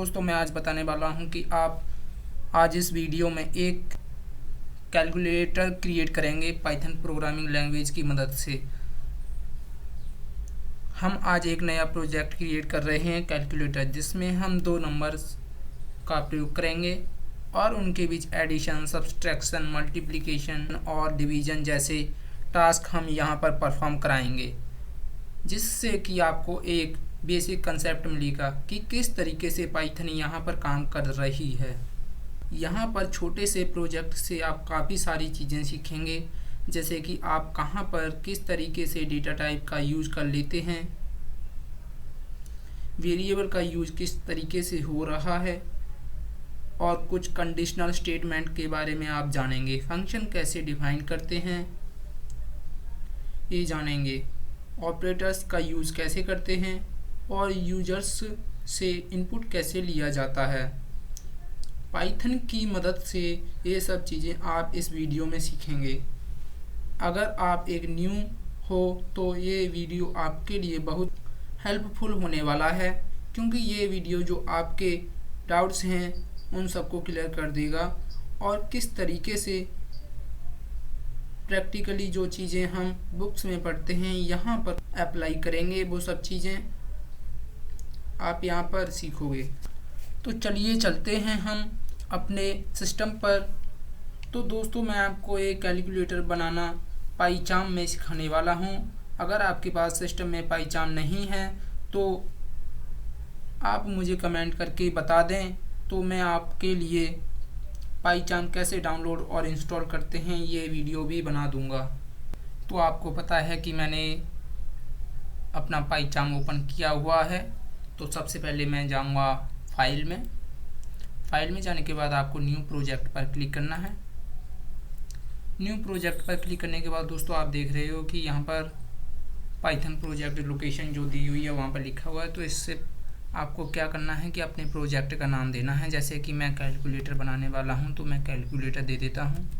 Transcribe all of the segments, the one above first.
दोस्तों मैं आज बताने वाला हूं कि आप आज इस वीडियो में एक कैलकुलेटर क्रिएट करेंगे पाइथन प्रोग्रामिंग लैंग्वेज की मदद से। हम आज एक नया प्रोजेक्ट क्रिएट कर रहे हैं कैलकुलेटर, जिसमें हम दो नंबर्स का प्रयोग करेंगे और उनके बीच एडिशन, सब्सट्रैक्शन, मल्टीप्लिकेशन और डिवीजन जैसे टास्क हम यहाँ पर परफॉर्म कराएंगे, जिससे कि आपको एक बेसिक कंसेप्ट मिलेगा कि किस तरीके से पाइथन यहाँ पर काम कर रही है। यहाँ पर छोटे से प्रोजेक्ट से आप काफ़ी सारी चीज़ें सीखेंगे, जैसे कि आप कहाँ पर किस तरीके से डेटा टाइप का यूज़ कर लेते हैं, वेरिएबल का यूज़ किस तरीके से हो रहा है और कुछ कंडीशनल स्टेटमेंट के बारे में आप जानेंगे। फंक्शन कैसे डिफाइन करते हैं ये जानेंगे, ऑपरेटर्स का यूज़ कैसे करते हैं और यूजर्स से इनपुट कैसे लिया जाता है। पाइथन की मदद से ये सब चीज़ें आप इस वीडियो में सीखेंगे। अगर आप एक न्यू हो तो ये वीडियो आपके लिए बहुत हेल्पफुल होने वाला है, क्योंकि ये वीडियो जो आपके डाउट्स हैं उन सबको क्लियर कर देगा और किस तरीके से प्रैक्टिकली जो चीज़ें हम बुक्स में पढ़ते हैं यहाँ पर अप्लाई करेंगे, वो सब चीज़ें आप यहाँ पर सीखोगे। तो चलिए चलते हैं हम अपने सिस्टम पर। तो दोस्तों मैं आपको एक कैलकुलेटर बनाना पाइचार्म में सिखाने वाला हूँ। अगर आपके पास सिस्टम में पाइचार्म नहीं है तो आप मुझे कमेंट करके बता दें, तो मैं आपके लिए पाइचार्म कैसे डाउनलोड और इंस्टॉल करते हैं ये वीडियो भी बना दूंगा। तो आपको पता है कि मैंने अपना पाइचार्म ओपन किया हुआ है। तो सबसे पहले मैं जाऊंगा फाइल में जाने के बाद आपको न्यू प्रोजेक्ट पर क्लिक करना है। न्यू प्रोजेक्ट पर क्लिक करने के बाद दोस्तों आप देख रहे हो कि यहाँ पर पाइथन प्रोजेक्ट लोकेशन जो दी हुई है वहाँ पर लिखा हुआ है। तो इससे आपको क्या करना है कि अपने प्रोजेक्ट का नाम देना है। जैसे कि मैं कैलकुलेटर बनाने वाला हूँ तो मैं कैलकुलेटर दे देता हूँ।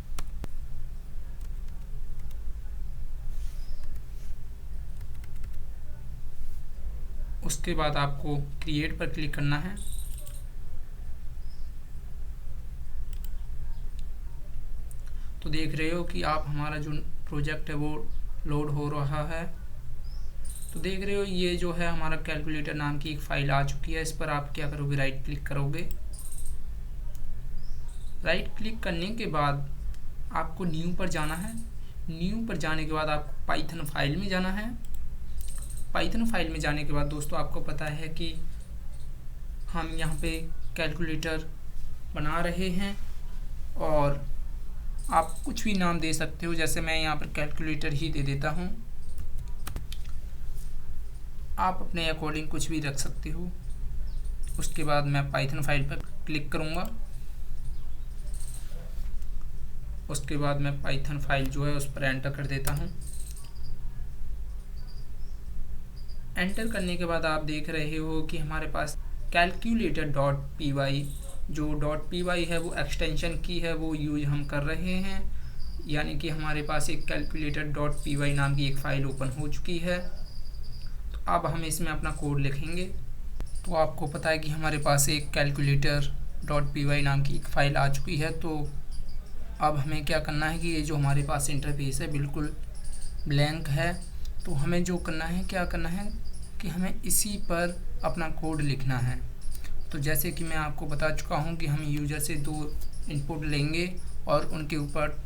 उसके बाद आपको क्रिएट पर क्लिक करना है। तो देख रहे हो कि आप हमारा जो प्रोजेक्ट है वो लोड हो रहा है। तो देख रहे हो ये जो है हमारा कैलकुलेटर नाम की एक फ़ाइल आ चुकी है। इस पर आप क्या करोगे, राइट क्लिक करोगे। राइट क्लिक करने के बाद आपको न्यू पर जाना है। न्यू पर जाने के बाद आपको पाइथन फाइल में जाना है। पाइथन फाइल में जाने के बाद दोस्तों आपको पता है कि हम यहाँ पे कैलकुलेटर बना रहे हैं और आप कुछ भी नाम दे सकते हो। जैसे मैं यहाँ पर कैलकुलेटर ही दे देता हूँ, आप अपने अकॉर्डिंग कुछ भी रख सकते हो। उसके बाद मैं पाइथन फाइल पर क्लिक करूँगा। उसके बाद मैं पाइथन फाइल जो है उस पर एंटर कर देता हूँ। एंटर करने के बाद आप देख रहे हो कि हमारे पास कैलकुलेटर डॉट पी वाई जो डॉट पी वाई है वो एक्सटेंशन की है, वो यूज हम कर रहे हैं। यानी कि हमारे पास एक कैलकुलेटर डॉट पी वाई नाम की एक फ़ाइल ओपन हो चुकी है। तो अब हम इसमें अपना कोड लिखेंगे। तो आपको पता है कि हमारे पास एक कैलकुलेटर डॉट पी वाई नाम की एक फ़ाइल आ चुकी है। तो अब हमें क्या करना है कि ये जो हमारे पास इंटरफेस है बिल्कुल ब्लैंक है। तो हमें जो करना है, क्या करना है कि हमें इसी पर अपना कोड लिखना है। तो जैसे कि मैं आपको बता चुका हूँ कि हम यूज़र से दो इनपुट लेंगे और उनके ऊपर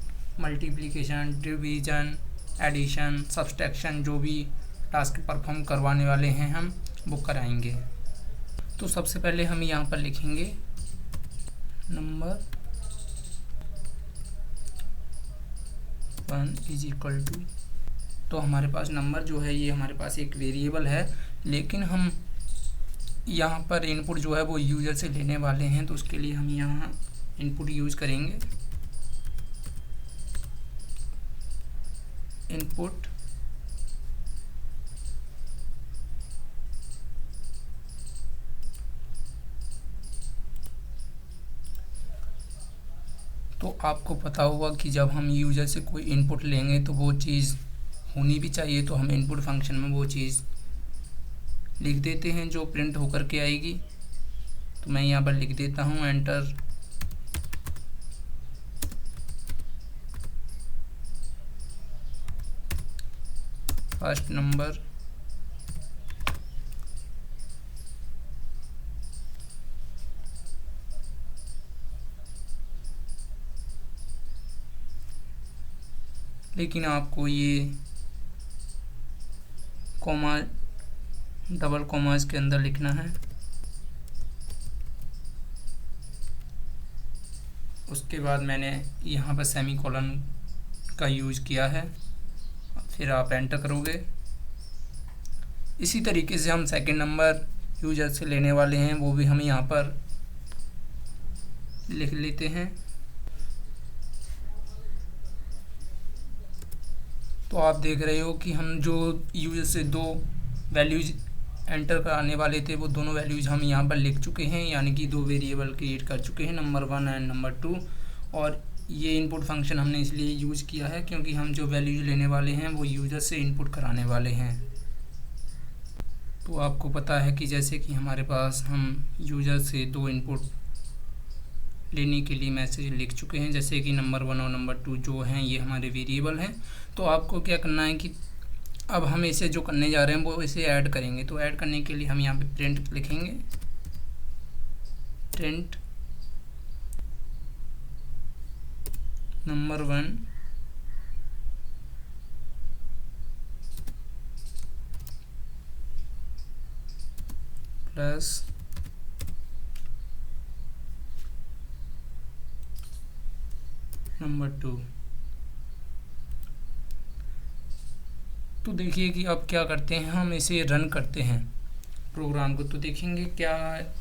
मल्टीप्लिकेशन, डिवीज़न, एडिशन, सब्सट्रैक्शन जो भी टास्क परफॉर्म करवाने वाले हैं हम वो कराएंगे। तो सबसे पहले हम यहाँ पर लिखेंगे नंबर 1 इज इक्वल टू। तो हमारे पास नंबर जो है ये हमारे पास एक वेरिएबल है, लेकिन हम यहाँ पर इनपुट जो है वो यूज़र से लेने वाले हैं। तो उसके लिए हम यहाँ इनपुट यूज़ करेंगे। इनपुट तो आपको पता होगा कि जब हम यूज़र से कोई इनपुट लेंगे तो वो चीज़ होनी भी चाहिए। तो हम इनपुट फंक्शन में वो चीज़ लिख देते हैं जो प्रिंट होकर के आएगी। तो मैं यहाँ पर लिख देता हूँ एंटर फर्स्ट नंबर लेकिन आपको ये कॉमा डबल कॉमास के अंदर लिखना है। उसके बाद मैंने यहाँ पर सेमीकोलन का यूज किया है, फिर आप एंटर करोगे। इसी तरीके से हम सेकंड नंबर यूजर से लेने वाले हैं, वो भी हम यहाँ पर लिख लेते हैं। तो आप देख रहे हो कि हम जो यूजर से दो वैल्यूज एंटर कराने वाले थे वो दोनों वैल्यूज हम यहाँ पर लिख चुके हैं, यानी कि दो वेरिएबल क्रिएट कर चुके हैं, नंबर 1 एंड नंबर 2। और ये इनपुट फंक्शन हमने इसलिए यूज किया है क्योंकि हम जो वैल्यूज लेने वाले हैं वो यूजर से इनपुट कराने वाले हैं। तो आपको पता है कि जैसे कि हमारे पास हम यूजर से दो इनपुट लेने के लिए मैसेज लिख चुके हैं, जैसे कि नंबर 1 और नंबर 2 जो हैं ये हमारे वेरिएबल हैं। तो आपको क्या करना है कि अब हम इसे जो करने जा रहे हैं वो इसे ऐड करेंगे। तो ऐड करने के लिए हम यहाँ पे प्रिंट लिखेंगे, प्रिंट नंबर 1 प्लस नंबर 2। तो देखिए कि अब क्या करते हैं, हम इसे रन करते हैं प्रोग्राम को, तो देखेंगे क्या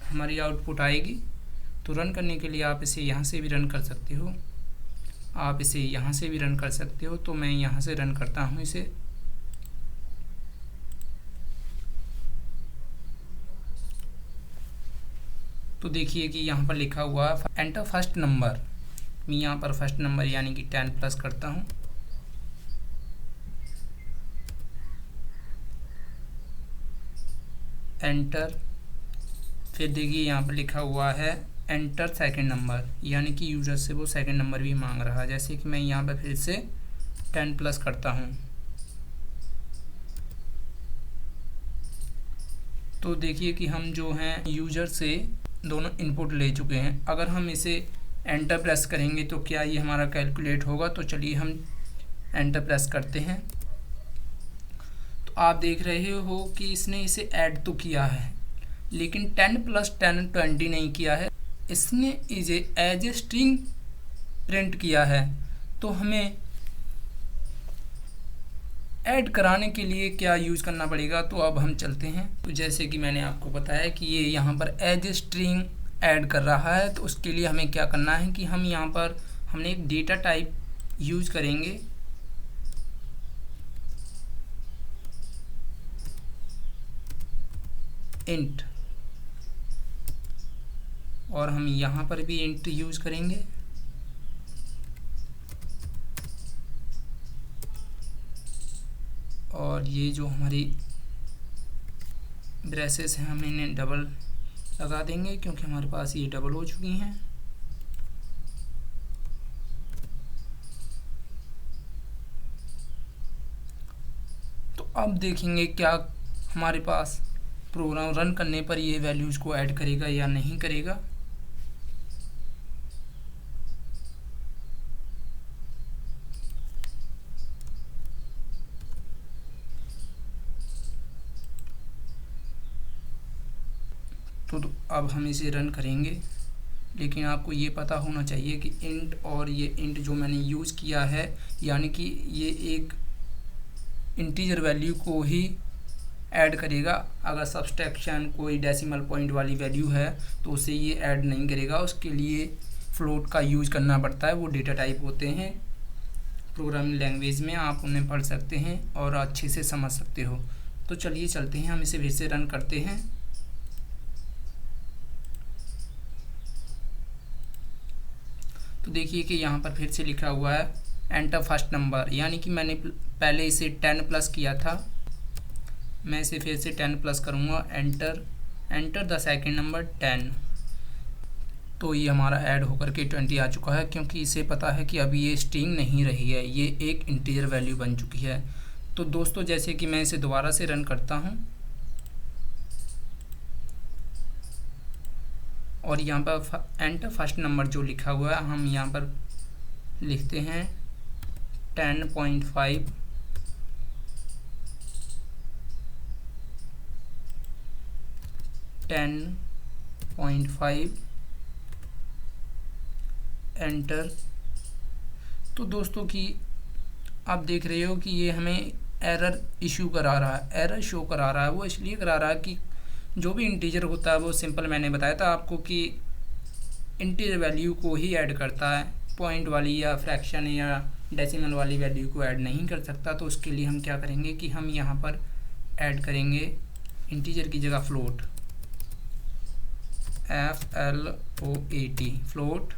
हमारी आउटपुट आएगी। तो रन करने के लिए आप इसे यहाँ से भी रन कर सकते हो, आप इसे यहाँ से भी रन कर सकते हो। तो मैं यहाँ से रन करता हूँ इसे। तो देखिए कि यहाँ पर लिखा हुआ है एंटर फर्स्ट नंबर। मैं यहाँ पर फर्स्ट नंबर यानी कि 10 प्लस करता हूँ, एंटर। फिर देखिए यहाँ पर लिखा हुआ है एंटर सेकंड नंबर, यानी कि यूजर से वो सेकंड नंबर भी मांग रहा है। जैसे कि मैं यहाँ पर फिर से 10 प्लस करता हूँ, तो देखिए कि हम जो हैं यूजर से दोनों इनपुट ले चुके हैं। अगर हम इसे एंटर प्रेस करेंगे तो क्या ये हमारा कैलकुलेट होगा। तो चलिए हम एंटर प्रेस करते हैं। तो आप देख रहे हो कि इसने इसे ऐड तो किया है, लेकिन 10 + 10 20 नहीं किया है, इसने इसे एज ए स्ट्रिंग प्रिंट किया है। तो हमें ऐड कराने के लिए क्या यूज़ करना पड़ेगा, तो अब हम चलते हैं। तो जैसे कि मैंने आपको बताया कि ये यहाँ पर एज ए स्ट्रिंग ऐड कर रहा है, तो उसके लिए हमें क्या करना है कि हम यहाँ पर हमने एक डेटा टाइप यूज करेंगे, इंट, और हम यहाँ पर भी इंट यूज करेंगे। और ये जो हमारी ब्रेसेस हैं हम इन्हें डबल लगा देंगे क्योंकि हमारे पास ये डबल हो चुकी हैं। तो अब देखेंगे क्या हमारे पास प्रोग्राम रन करने पर ये वैल्यूज़ को ऐड करेगा या नहीं करेगा। तो अब हम इसे रन करेंगे, लेकिन आपको ये पता होना चाहिए कि इंट और ये इंट जो मैंने यूज़ किया है, यानी कि ये एक इंटीजर वैल्यू को ही ऐड करेगा। अगर सब्सट्रैक्शन कोई डेसिमल पॉइंट वाली वैल्यू है तो उसे ये ऐड नहीं करेगा, उसके लिए फ्लोट का यूज करना पड़ता है। वो डेटा टाइप होते हैं प्रोग्रामिंग लैंग्वेज में, आप उन्हें पढ़ सकते हैं और अच्छे से समझ सकते हो। तो चलिए चलते हैं, हम इसे फिर से रन करते हैं। तो देखिए कि यहाँ पर फिर से लिखा हुआ है एंटर फर्स्ट नंबर, यानी कि मैंने पहले इसे 10 प्लस किया था, मैं इसे फिर से 10 प्लस करूँगा, एंटर द सेकंड नंबर 10। तो ये हमारा ऐड होकर के 20 आ चुका है, क्योंकि इसे पता है कि अभी ये स्ट्रिंग नहीं रही है, ये एक इंटीजर वैल्यू बन चुकी है। तो दोस्तों जैसे कि मैं इसे दोबारा से रन करता हूँ और यहाँ पर एंटर फर्स्ट नंबर जो लिखा हुआ है हम यहाँ पर लिखते हैं 10.5 10.5 एंटर। तो दोस्तों कि आप देख रहे हो कि ये हमें एरर इशू करा रहा है, एरर शो करा रहा है। वो इसलिए करा रहा है कि जो भी इंटीजर होता है वो सिंपल, मैंने बताया था आपको कि इंटीजर वैल्यू को ही ऐड करता है, पॉइंट वाली या फ्रैक्शन या डेसिमल वाली वैल्यू को ऐड नहीं कर सकता। तो उसके लिए हम क्या करेंगे कि हम यहाँ पर ऐड करेंगे इंटीजर की जगह फ्लोट, FLOAT फ्लोट।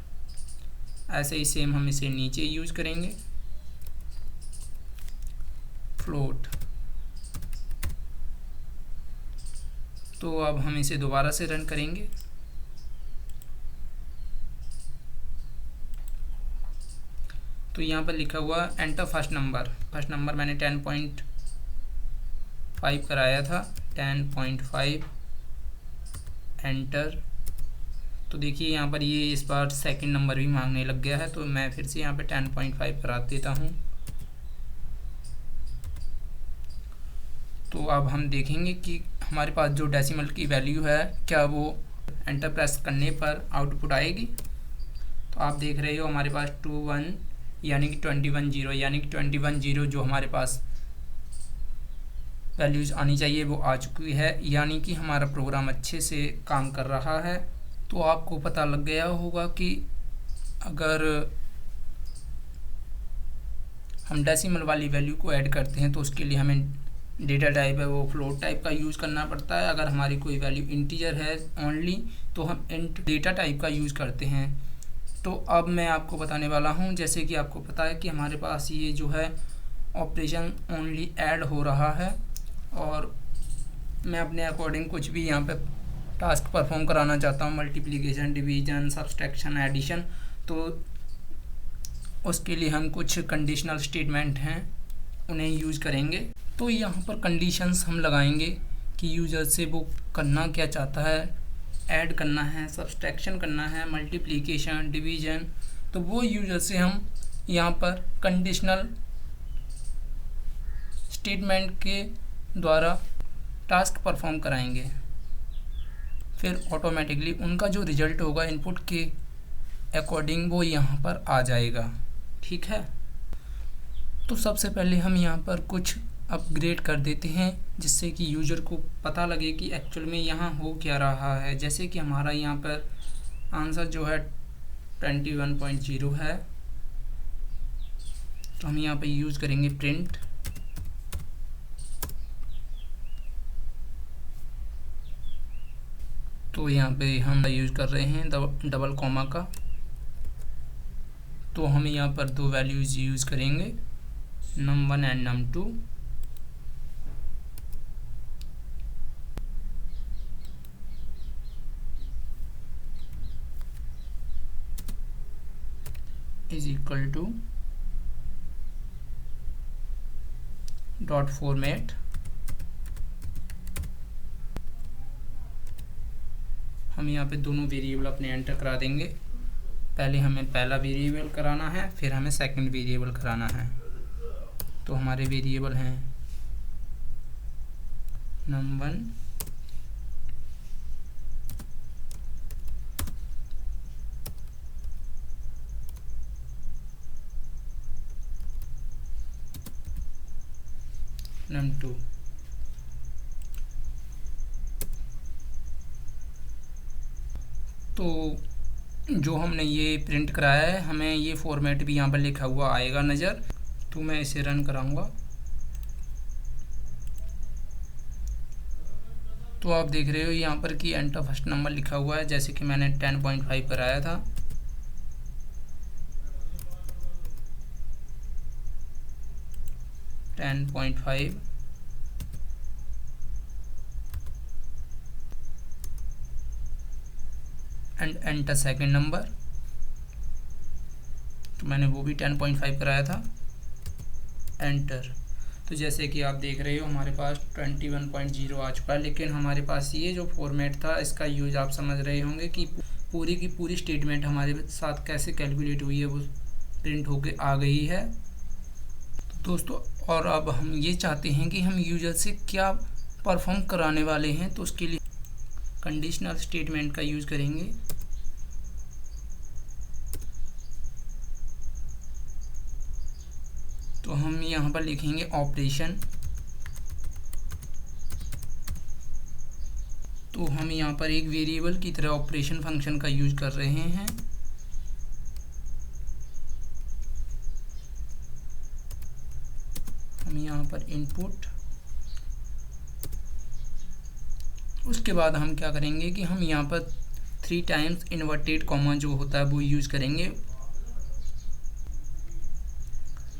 ऐसे ही सेम हम इसे नीचे यूज करेंगे फ्लोट। तो अब हम इसे दोबारा से रन करेंगे। तो यहाँ पर लिखा हुआ enter first number, first number मैंने 10.5 कराया था, 10.5 एंटर। तो देखिए यहाँ पर ये इस बार सेकंड नंबर भी मांगने लग गया है, तो मैं फिर से यहाँ पे 10.5 करा देता हूँ। तो अब हम देखेंगे कि हमारे पास जो डेसिमल की वैल्यू है क्या वो एंटर प्रेस करने पर आउटपुट आएगी। तो आप देख रहे हो हमारे पास 21 यानी कि 21 0 यानी कि 21 0 जो हमारे पास वैल्यूज़ आनी चाहिए वो आ चुकी है, यानी कि हमारा प्रोग्राम अच्छे से काम कर रहा है। तो आपको पता लग गया होगा कि अगर हम डेसिमल वाली वैल्यू को ऐड करते हैं तो उसके लिए हमें डेटा टाइप है वो फ्लोट टाइप का यूज़ करना पड़ता है। अगर हमारी कोई वैल्यू इंटीजर है ओनली तो हम इंट डेटा टाइप का यूज़ करते हैं। तो अब मैं आपको बताने वाला हूँ, जैसे कि आपको पता है कि हमारे पास ये जो है ऑपरेशन ओनली ऐड हो रहा है और मैं अपने अकॉर्डिंग कुछ भी यहाँ पे टास्क परफॉर्म कराना चाहता हूँ, मल्टीप्लिकेशन, डिवीजन, सब्सट्रैक्शन, एडिशन। तो उसके लिए हम कुछ कंडीशनल स्टेटमेंट हैं उन्हें यूज़ करेंगे। तो यहाँ पर कंडीशंस हम लगाएंगे कि यूज़र से वो करना क्या चाहता है, ऐड करना है, सब्सट्रैक्शन करना है, मल्टीप्लिकेशन, डिवीजन। तो वो यूज़र से हम यहाँ पर कंडीशनल स्टेटमेंट के द्वारा टास्क परफॉर्म कराएंगे। फिर ऑटोमेटिकली उनका जो रिजल्ट होगा इनपुट के अकॉर्डिंग वो यहाँ पर आ जाएगा। ठीक है, तो सबसे पहले हम यहाँ पर कुछ अपग्रेड कर देते हैं जिससे कि यूज़र को पता लगे कि एक्चुअल में यहाँ हो क्या रहा है। जैसे कि हमारा यहाँ पर आंसर जो है 21.0 है, तो हम यहाँ पर यूज़ करेंगे प्रिंट। तो यहाँ पे हम यूज़ कर रहे हैं डबल कॉमा का। तो हम यहाँ पर दो वैल्यूज़ यूज़ करेंगे, num1 and num2। Is equal to dot format. हम यहाँ पे दोनों वेरिएबल अपने एंटर करा देंगे। पहले हमें पहला वेरिएबल कराना है, फिर हमें सेकंड वेरिएबल कराना है। तो हमारे वेरिएबल हैं num1 num2। तो जो हमने ये प्रिंट कराया है हमें ये फॉर्मेट भी यहाँ पर लिखा हुआ आएगा नज़र। तो मैं इसे रन कराऊंगा। तो आप देख रहे हो यहाँ पर कि एंटर फर्स्ट नंबर लिखा हुआ है, जैसे कि मैंने 10.5 कराया था। एंड एंटर सेकंड नंबर, तो मैंने वो भी 10.5 कराया था, एंटर। तो जैसे कि आप देख रहे हो हमारे पास 21.0 आ चुका है। लेकिन हमारे पास ये जो फॉर्मेट था इसका यूज आप समझ रहे होंगे कि पूरी की पूरी स्टेटमेंट हमारे साथ कैसे कैलकुलेट हुई है, वो प्रिंट होके आ गई है। तो दोस्तों, और अब हम ये चाहते हैं कि हम यूजर से क्या परफॉर्म कराने वाले हैं, तो उसके लिए कंडीशनल स्टेटमेंट का यूज़ करेंगे। तो हम यहाँ पर लिखेंगे ऑपरेशन। तो हम यहाँ पर एक वेरिएबल की तरह ऑपरेशन फंक्शन का यूज कर रहे हैं। हम यहाँ पर इनपुट, उसके बाद हम क्या करेंगे कि हम यहाँ पर 3 टाइम्स इन्वर्टेड कॉमा जो होता है वो यूज करेंगे।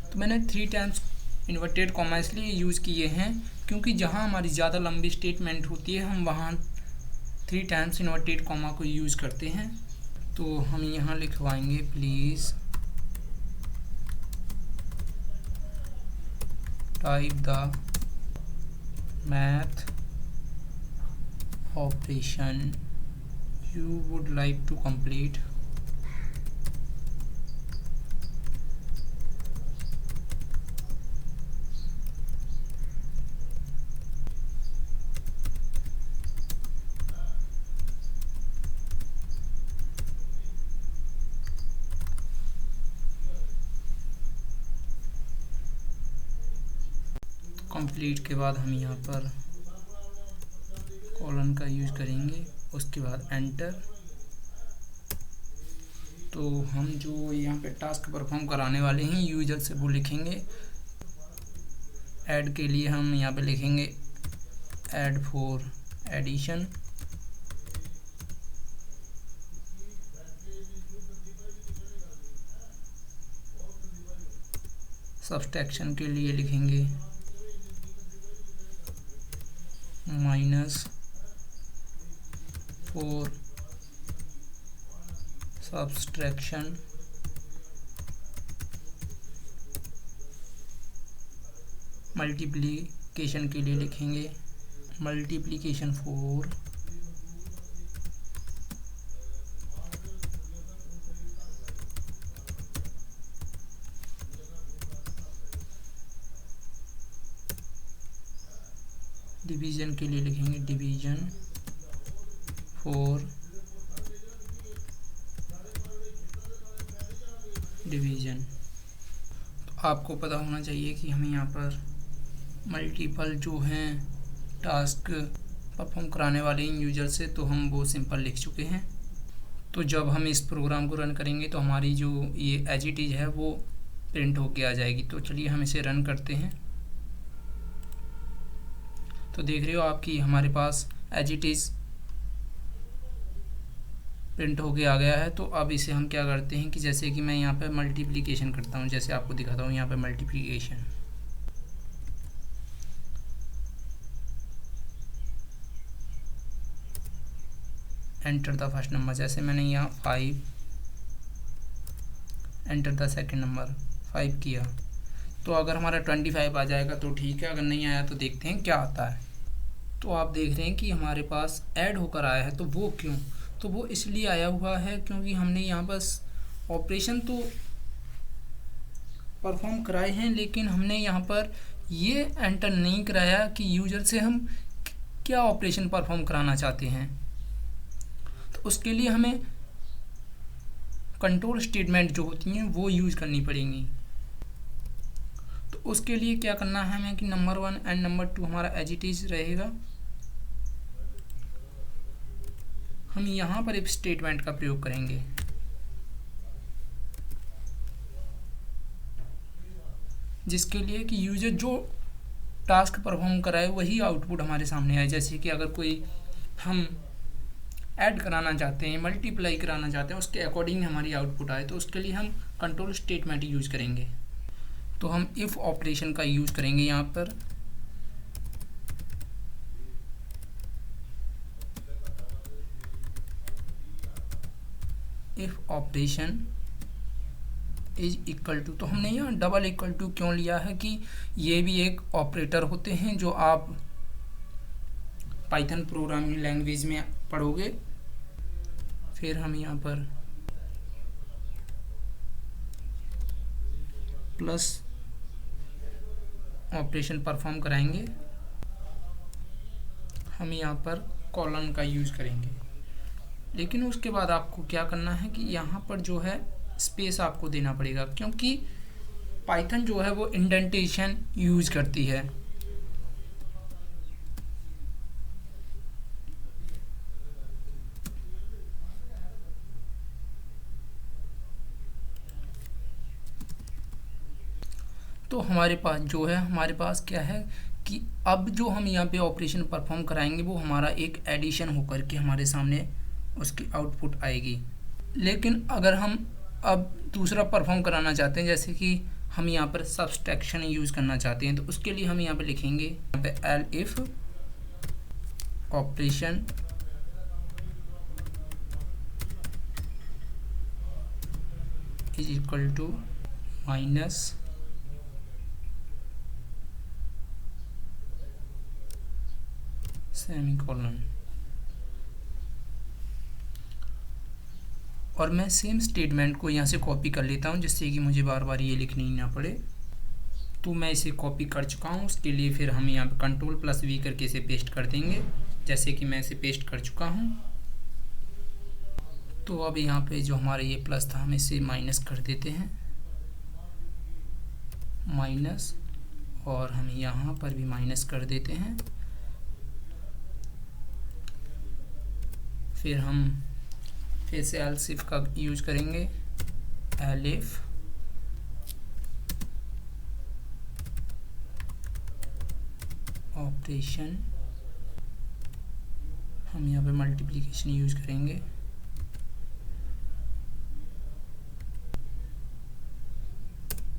तो मैंने 3 टाइम्स इन्वर्टेड कॉमा इसलिए यूज़ किए हैं क्योंकि जहाँ हमारी ज़्यादा लंबी स्टेटमेंट होती है हम वहाँ 3 टाइम्स इन्वर्टेड कॉमा को यूज़ करते हैं। तो हम यहाँ लिखवाएंगे please type the math operation you would like to complete। Complete के बाद हम यहाँ पर कॉलन का यूज करेंगे, उसके बाद एंटर। तो हम जो यहाँ पे टास्क परफॉर्म कराने वाले हैं यूजर से वो लिखेंगे। ऐड के लिए हम यहाँ पे लिखेंगे ऐड फॉर एडिशन। सब्सट्रैक्शन के लिए लिखेंगे माइनस फॉर सब्सट्रैक्शन। मल्टीप्लिकेशन के लिए लिखेंगे मल्टीप्लिकेशन फॉर डिवीज़न के लिए लिखेंगे डिवीज़न फॉर डिवीज़न। तो आपको पता होना चाहिए कि हमें यहाँ पर मल्टीपल जो हैं टास्क परफॉर्म कराने वाले इन यूजर से, तो हम वो सिंपल लिख चुके हैं। तो जब हम इस प्रोग्राम को रन करेंगे तो हमारी जो ये एज इट इज़ है वो प्रिंट होके आ जाएगी। तो चलिए हम इसे रन करते हैं। तो देख रहे हो आपकी हमारे पास एज इट इज़ प्रिंट होके आ गया है। तो अब इसे हम क्या करते हैं कि जैसे कि मैं यहाँ पे मल्टीप्लिकेशन करता हूँ, जैसे आपको दिखाता हूँ यहाँ पे multiplication. Enter the first number, जैसे मैंने यहाँ 5, एंटर द सेकंड नंबर 5 किया। तो अगर हमारा 25 आ जाएगा तो ठीक है, अगर नहीं आया तो देखते हैं क्या आता है। तो आप देख रहे हैं कि हमारे पास ऐड होकर आया है। तो वो क्यों? तो वो इसलिए आया हुआ है क्योंकि हमने यहाँ बस ऑपरेशन तो परफॉर्म कराए हैं, लेकिन हमने यहाँ पर ये एंटर नहीं कराया कि यूजर से हम क्या ऑपरेशन परफॉर्म कराना चाहते हैं। तो उसके लिए हमें कंट्रोल स्टेटमेंट जो होती हैं वो यूज़ करनी पड़ेंगी। तो उसके लिए क्या करना है हमें कि नंबर 1 एंड नंबर 2 हमारा एज इट इज रहेगा। हम यहाँ पर इफ स्टेटमेंट का प्रयोग करेंगे। जिसके लिए कि यूजर जो टास्क परफॉर्म कराए वही आउटपुट हमारे सामने आए। जैसे कि अगर कोई हम ऐड कराना चाहते हैं, मल्टीप्लाई कराना चाहते हैं, उसके अकॉर्डिंग हमारी आउटपुट आए, तो उसके लिए हम कंट्रोल स्टेटमेंट यूज़ करेंगे। तो हम इफ़ ऑपरेशन का यूज़ करेंगे यहाँ पर। ऑपरेशन इज इक्वल टू, तो हमने यहाँ डबल इक्वल टू क्यों लिया है कि ये भी एक ऑपरेटर होते हैं जो आप पाइथन प्रोग्रामिंग लैंग्वेज में पढ़ोगे। फिर हम यहाँ पर प्लस ऑपरेशन परफॉर्म कराएंगे, हम यहाँ पर कॉलन का यूज़ करेंगे। लेकिन उसके बाद आपको क्या करना है कि यहाँ पर जो है स्पेस आपको देना पड़ेगा, क्योंकि पाइथन जो है वो इंडेंटेशन यूज करती है। तो हमारे पास जो है, हमारे पास क्या है कि अब जो हम यहाँ पे ऑपरेशन परफॉर्म कराएंगे वो हमारा एक एडिशन होकर के हमारे सामने उसकी आउटपुट आएगी। लेकिन अगर हम अब दूसरा परफॉर्म कराना चाहते हैं, जैसे कि हम यहाँ पर सब्सट्रैक्शन यूज़ करना चाहते हैं, तो उसके लिए हम यहाँ पे लिखेंगे यहाँ पे L if operation is equal to minus semicolon. और मैं सेम स्टेटमेंट को यहाँ से कॉपी कर लेता हूँ जिससे कि मुझे बार बार ये लिखनी ना पड़े। तो मैं इसे कॉपी कर चुका हूँ, उसके लिए फिर हम यहाँ पे Ctrl+V करके इसे पेस्ट कर देंगे, जैसे कि मैं इसे पेस्ट कर चुका हूँ। तो अब यहाँ पे जो हमारा ये प्लस था हम इसे माइनस कर देते हैं, माइनस, और हम यहाँ पर भी माइनस कर देते हैं। फिर हम फिर से एल्स इफ का यूज करेंगे, एलिफ ऑपरेशन, हम यहाँ पे मल्टीप्लिकेशन यूज करेंगे,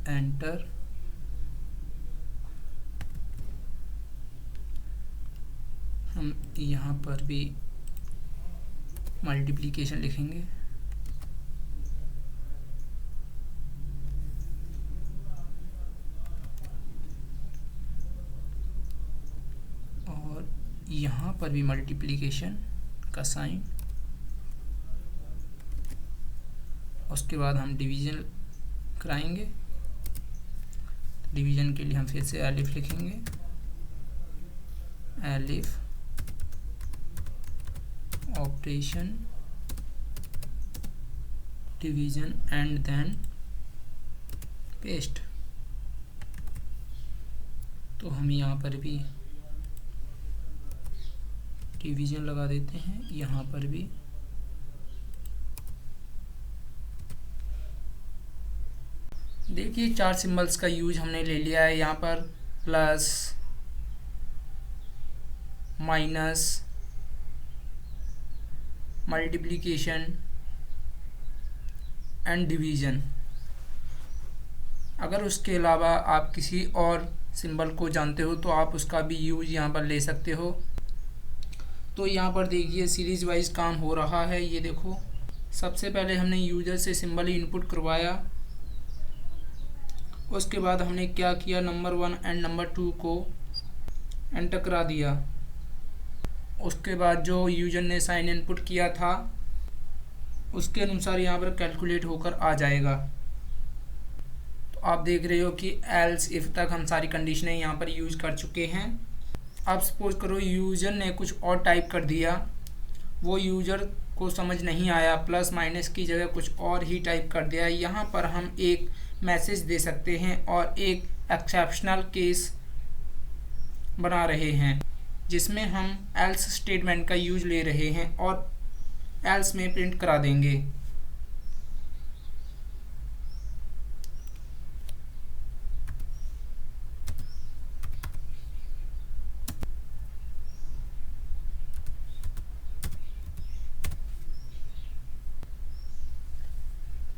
एंटर, हम यहाँ पर भी मल्टीप्लिकेशन लिखेंगे, और यहाँ पर भी मल्टीप्लिकेशन का साइन। उसके बाद हम डिवीजन कराएंगे, डिवीजन के लिए हम फिर से एलिफ लिखेंगे, elif operation division and then paste. तो हम यहाँ पर भी डिवीजन लगा देते हैं, यहाँ पर भी देखिए 4 सिंबल्स का यूज हमने ले लिया है। यहाँ पर plus, minus, multiplication and division. अगर उसके अलावा आप किसी और सिंबल को जानते हो तो आप उसका भी यूज यहाँ पर ले सकते हो। तो यहाँ पर देखिए सीरीज वाइज काम हो रहा है। ये देखो, सबसे पहले हमने यूजर से सिंबल इनपुट करवाया, उसके बाद हमने क्या किया, नंबर 1 एंड नंबर 2 को एंटर करा दिया। उसके बाद जो यूजर ने साइन इनपुट किया था उसके अनुसार यहाँ पर कैलकुलेट होकर आ जाएगा। तो आप देख रहे हो कि एल्स इफ तक हम सारी कंडीशनें यहाँ पर यूज कर चुके हैं। अब सपोज करो यूजर ने कुछ और टाइप कर दिया, वो यूजर को समझ नहीं आया, प्लस माइनस की जगह कुछ और ही टाइप कर दिया। यहाँ पर हम एक मैसेज दे सकते हैं और एक एक्सेप्शनल केस बना रहे हैं जिसमें हम एल्स स्टेटमेंट का यूज ले रहे हैं और एल्स में प्रिंट करा देंगे।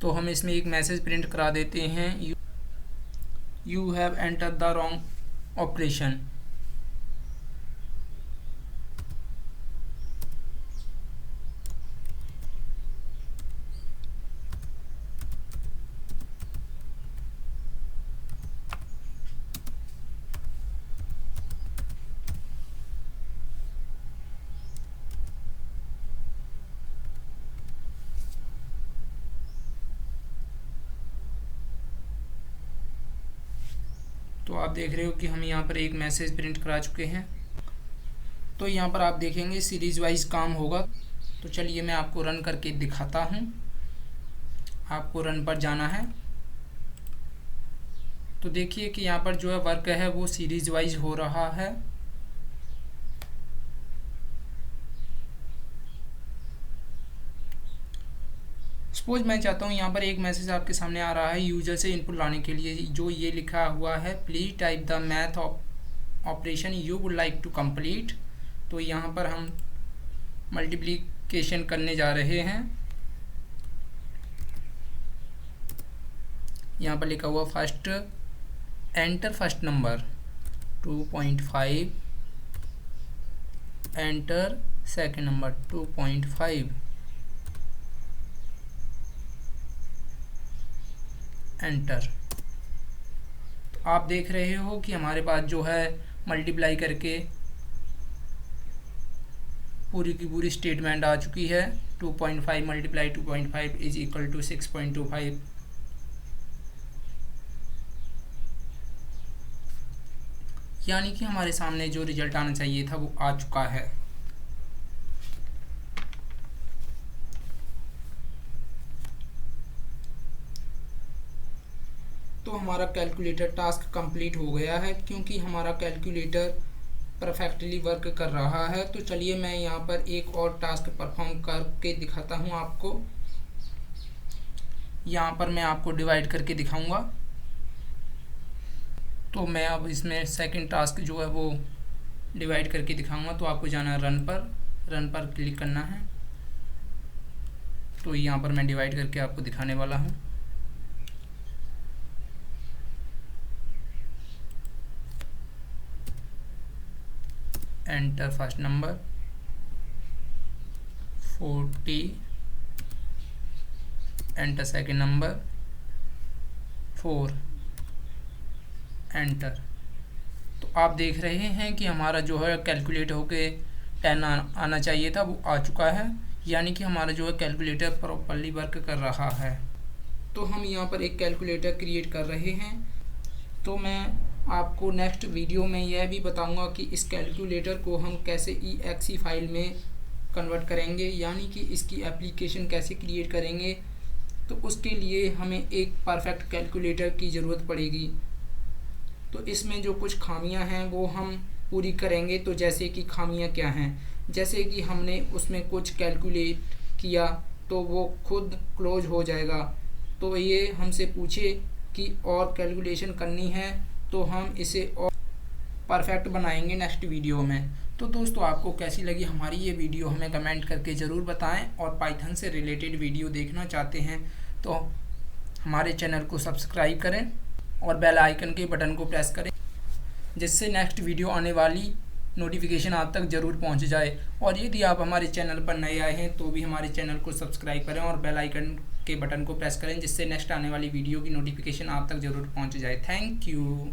तो हम इसमें एक मैसेज प्रिंट करा देते हैं, you have enter the wrong operation. तो आप देख रहे हो कि हम यहाँ पर एक मैसेज प्रिंट करा चुके हैं। तो यहाँ पर आप देखेंगे सीरीज़ वाइज काम होगा। तो चलिए मैं आपको रन करके दिखाता हूँ। आपको रन पर जाना है। तो देखिए कि यहाँ पर जो है वर्क है वो सीरीज़ वाइज हो रहा है। सपोज मैं चाहता हूँ यहाँ पर एक मैसेज आपके सामने आ रहा है यूजर से इनपुट लाने के लिए, जो ये लिखा हुआ है please type the math operation you would like to complete. तो यहाँ पर हम मल्टीप्लिकेशन करने जा रहे हैं। यहाँ पर लिखा हुआ first enter first number 2.5, enter second number 2.5, enter. तो आप देख रहे हो कि हमारे पास जो है मल्टीप्लाई करके पूरी की पूरी स्टेटमेंट आ चुकी है। 2.5 मल्टीप्लाई 2.5 इज इक्वल टू 6.25। यानी कि हमारे सामने जो रिजल्ट आना चाहिए था वो आ चुका है। तो हमारा कैलकुलेटर टास्क कंप्लीट हो गया है, क्योंकि हमारा कैलकुलेटर परफेक्टली वर्क कर रहा है। तो चलिए मैं यहाँ पर एक और टास्क परफॉर्म करके दिखाता हूँ आपको। यहाँ पर मैं आपको डिवाइड करके दिखाऊंगा। तो मैं अब इसमें सेकंड टास्क जो है वो डिवाइड करके दिखाऊंगा। तो आपको जाना है रन पर क्लिक करना है। तो यहाँ पर मैं डिवाइड करके आपको दिखाने वाला हूँ। Enter first number 40, enter second number 4, enter. तो आप देख रहे हैं कि हमारा जो है कैलकुलेट होके 10 आना चाहिए था वो आ चुका है। यानी कि हमारा जो है कैलकुलेटर प्रॉपर्ली वर्क कर रहा है। तो हम यहाँ पर एक कैलकुलेटर क्रिएट कर रहे हैं। तो मैं आपको नेक्स्ट वीडियो में यह भी बताऊंगा कि इस कैलकुलेटर को हम कैसे EXE फाइल में कन्वर्ट करेंगे, यानी कि इसकी एप्लीकेशन कैसे क्रिएट करेंगे। तो उसके लिए हमें एक परफेक्ट कैलकुलेटर की ज़रूरत पड़ेगी। तो इसमें जो कुछ खामियां हैं वो हम पूरी करेंगे। तो जैसे कि खामियां क्या हैं, जैसे कि हमने उसमें कुछ कैलकुलेट किया तो वो खुद क्लोज हो जाएगा। तो ये हमसे पूछे कि और कैलकुलेशन करनी है तो हम इसे और परफेक्ट बनाएंगे नेक्स्ट वीडियो में। तो दोस्तों आपको कैसी लगी हमारी ये वीडियो हमें कमेंट करके ज़रूर बताएं। और पाइथन से रिलेटेड वीडियो देखना चाहते हैं तो हमारे चैनल को सब्सक्राइब करें और बेल आइकन के बटन को प्रेस करें, जिससे नेक्स्ट वीडियो आने वाली नोटिफिकेशन आप तक ज़रूर पहुंच जाए। और यदि आप हमारे चैनल पर नए आए हैं तो भी हमारे चैनल को सब्सक्राइब करें और बेल आइकन के बटन को प्रेस करें, जिससे नेक्स्ट आने वाली वीडियो की नोटिफिकेशन आप तक ज़रूर पहुंच जाए। Thank you.